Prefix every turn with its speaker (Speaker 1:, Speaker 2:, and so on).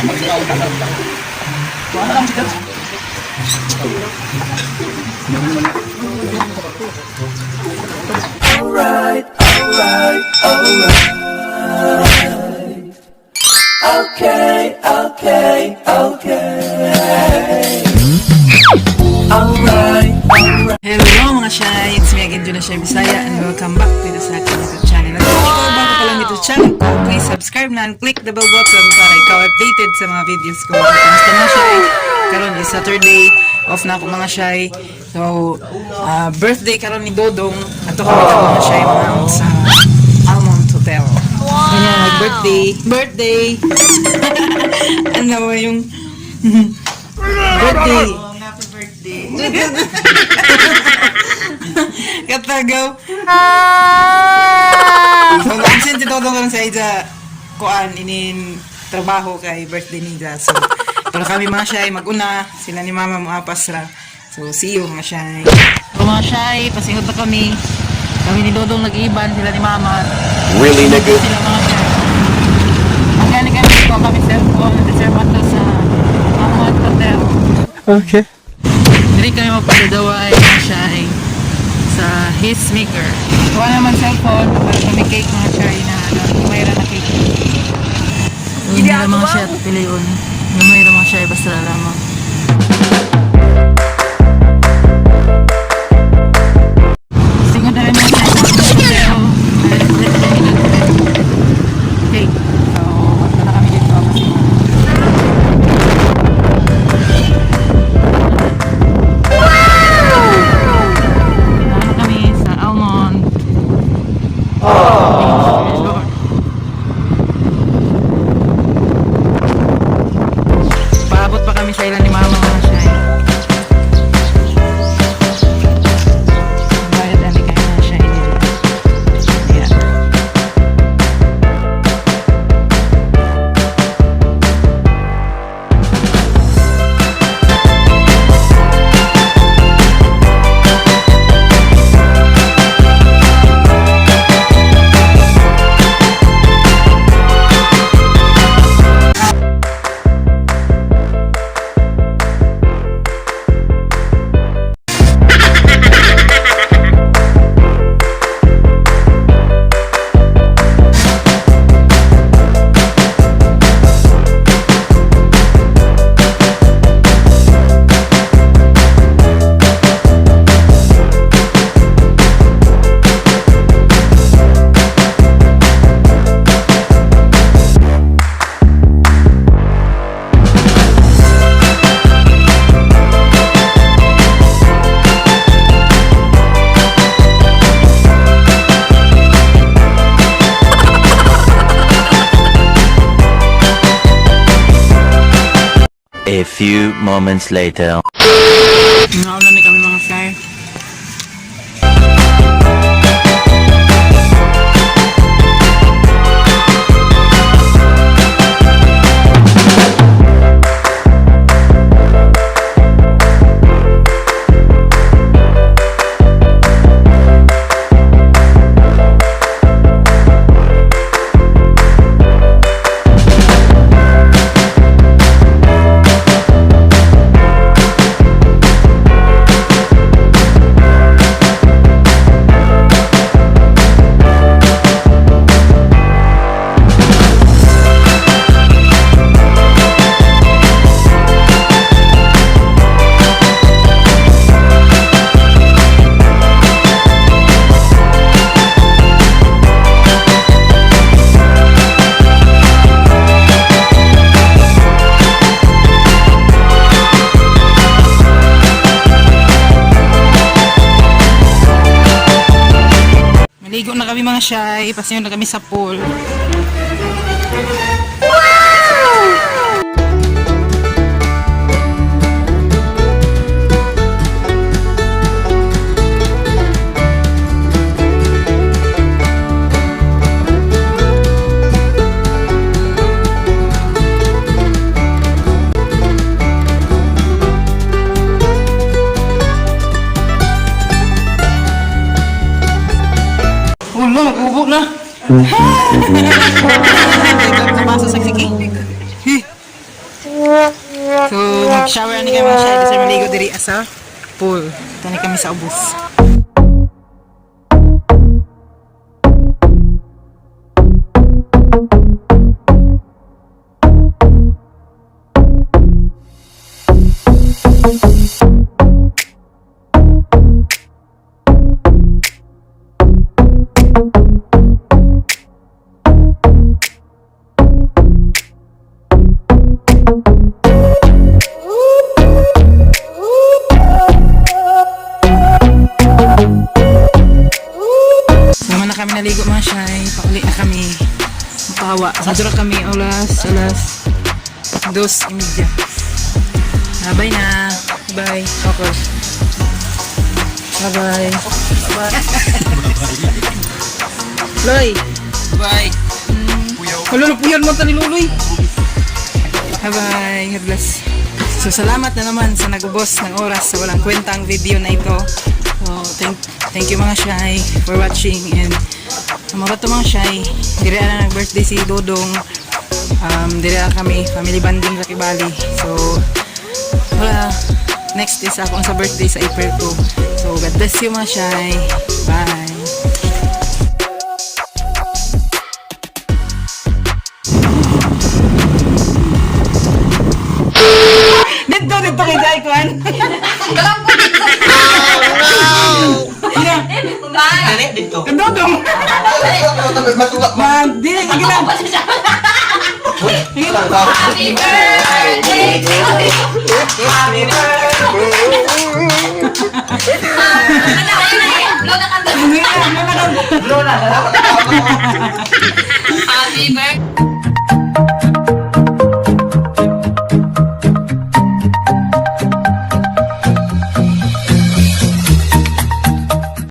Speaker 1: Alright, alright, alright. Okay, okay, okay. Alright, alright.
Speaker 2: Hello mga Shy, it's me again, Jonashay Bisaya, and welcome back dito sa aking YouTube channel. At kung ikaw bago pa lang dito sa channel ko, please subscribe na and click the bell button para ikaw updated sa mga videos ko. Kamusta mga Shy? Karon is Saturday, off na ako mga Shy. So, birthday karon ni Dodong. Ato kami ka mga Shy mga sa Almont Hotel. Ganyan, mag-birthday. Birthday! Ano mo yung birthday? Happy birthday. Katagaw. So, na-absent si Dodong karon sa Ija kuan inin trabaho kay birthday nila. So, pero kami mga Shy, mag-una. Sila ni Mama mga pasra. So, see you mga Shy. So, mga Shy, pasingot na kami. Kami ni Dodong nag-iiban, sila ni Mama.
Speaker 3: Really, nigga?
Speaker 2: Sila mga Shy. Magkani kami ko kami cellphone. Nag-serve ato sa Almont Hotel.
Speaker 3: Okay.
Speaker 2: Hindi kami magpadadaway mga Shy sa his maker. Kuha naman cellphone para kami cake mga Shy na mayroon na cake. Hindi na mga Shy at piliun. Yung mayroon mga Shy basta lamang. Tingnan na rin mga Shy. Okay. So, basta na kami dito. Kasi paabot pa kami sa ilan ni Mama mga Shy. Bayad ali kayo mga Shy nila. Ayan.
Speaker 3: A few moments later.
Speaker 2: Naulan ni kami mga Shy. Maligo na kami mga Shy, pasingon na kami sa pool. Ulo, nag-ubo na. Nabasa sa sige. Shower ni kami mga shy. Kasi maligo diri sa pool. Tani kami sa ubos. Kami naligo mga shy, pakuli na kami mapahawa. Sadura kami alas 2:30. Bye na. Bye. Okay. Bye. Bye. Loy. Bye. Puyan mo tani Luloy. Bye. God bless. So salamat na naman sa nagubos ng oras sa walang kwentang video na ito. So thank you mga shy for watching, and mga to mga shy, dire na nag-birthday si Dodong. Dire kami family bonding sa Kibali. So wala, next is ako sa birthday sa April 2. So God bless you mga shy. Bye. Dito kay Jai Kwan.
Speaker 4: Dali dito.
Speaker 2: Dodong. Man, dili ka gina.
Speaker 4: Happy birthday to you. Happy birthday. Happy birthday.